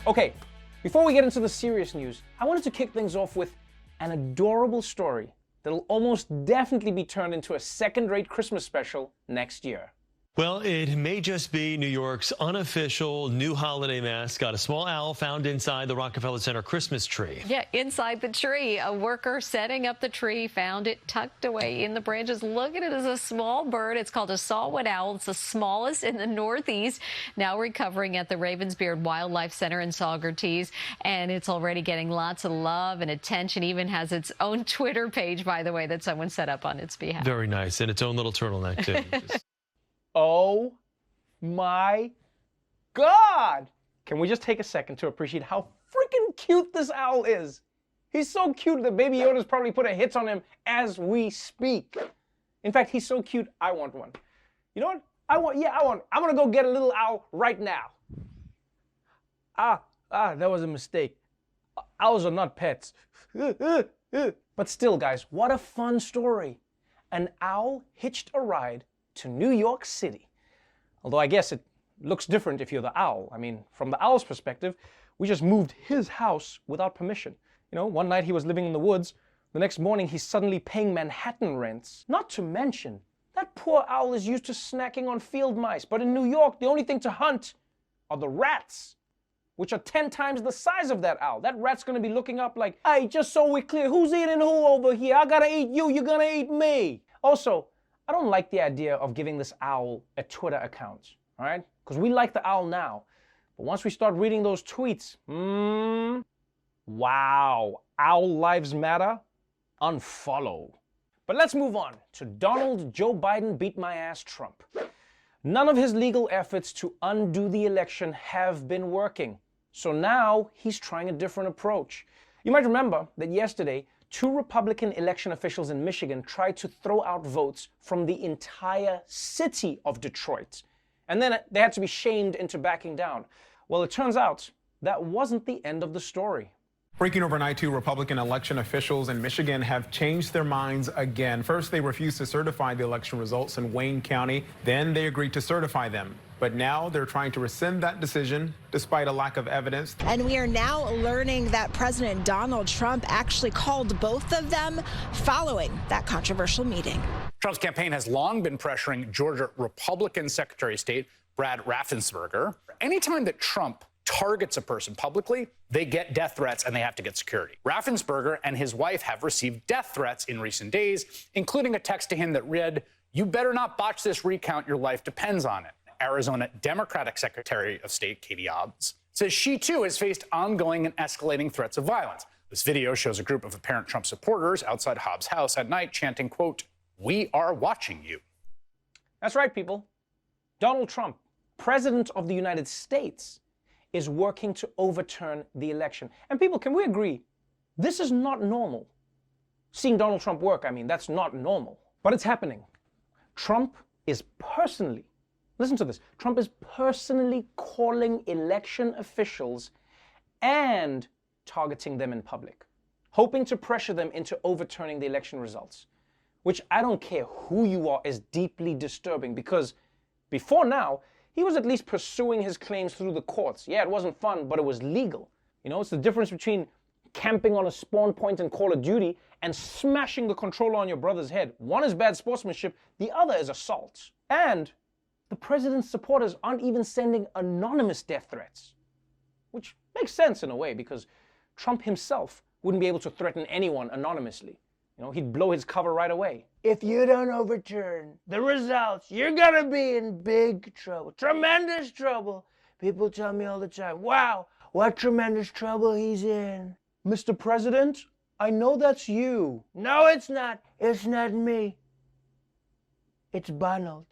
Okay, before we get into the serious news, I wanted to kick things off with an adorable story that'll almost definitely be turned into a second-rate Christmas special next year. Well, it may just be New York's unofficial new holiday mascot, a small owl found inside the Rockefeller Center Christmas tree. Yeah, inside the tree. A worker setting up the tree found it tucked away in the branches. Look at it as a small bird. It's called a saw-whet owl. It's the smallest in the Northeast, now recovering at the Ravensbeard Wildlife Center in Saugerties. And it's already getting lots of love and attention, even has its own Twitter page, by the way, that someone set up on its behalf. Very nice, and its own little turtleneck, too. Oh my God! Can we just take a second to appreciate how freaking cute this owl is? He's so cute that Baby Yoda's probably put a hit on him as we speak. In fact, he's so cute, I want one. You know what? I'm gonna go get a little owl right now. That was a mistake. Owls are not pets. But still, guys, what a fun story. An owl hitched a ride to New York City. Although I guess it looks different if you're the owl. I mean, from the owl's perspective, we just moved his house without permission. You know, one night he was living in the woods. The next morning he's suddenly paying Manhattan rents. Not to mention, that poor owl is used to snacking on field mice. But in New York, the only thing to hunt are the rats, which are 10 times the size of that owl. That rat's gonna be looking up like, hey, just so we're clear, who's eating who over here? I gotta eat you, you're gonna eat me. Also, I don't like the idea of giving this owl a Twitter account, all right? Because we like the owl now. But once we start reading those tweets, wow, owl lives matter, unfollow. But let's move on to Donald Joe Biden beat my ass Trump. None of his legal efforts to undo the election have been working. So now he's trying a different approach. You might remember that yesterday, 2 Republican election officials in Michigan tried to throw out votes from the entire city of Detroit. And then they had to be shamed into backing down. Well, it turns out that wasn't the end of the story. Breaking overnight, 2 Republican election officials in Michigan have changed their minds again. First, they refused to certify the election results in Wayne County. Then they agreed to certify them. But now they're trying to rescind that decision despite a lack of evidence. And we are now learning that President Donald Trump actually called both of them following that controversial meeting. Trump's campaign has long been pressuring Georgia Republican Secretary of State Brad Raffensperger. Anytime that Trump targets a person publicly, they get death threats and they have to get security. Raffensperger and his wife have received death threats in recent days, including a text to him that read, "You better not botch this recount, your life depends on it." Arizona Democratic Secretary of State Katie Hobbs says she too has faced ongoing and escalating threats of violence. This video shows a group of apparent Trump supporters outside Hobbs' house at night chanting, quote, "We are watching you." That's right, people. Donald Trump, President of the United States, is working to overturn the election. And people, can we agree? This is not normal. Seeing Donald Trump work, I mean, that's not normal. But it's happening. Trump is personally, listen to this, Trump is personally calling election officials and targeting them in public, hoping to pressure them into overturning the election results, which I don't care who you are is deeply disturbing because before now, he was at least pursuing his claims through the courts. Yeah, it wasn't fun, but it was legal. You know, it's the difference between camping on a spawn point in Call of Duty and smashing the controller on your brother's head. One is bad sportsmanship, the other is assault. And the president's supporters aren't even sending anonymous death threats, which makes sense in a way because Trump himself wouldn't be able to threaten anyone anonymously. You know, he'd blow his cover right away. If you don't overturn the results, you're gonna be in big trouble, tremendous trouble. People tell me all the time, wow, what tremendous trouble he's in. Mr. President, I know that's you. No, it's not. It's not me. It's Donald.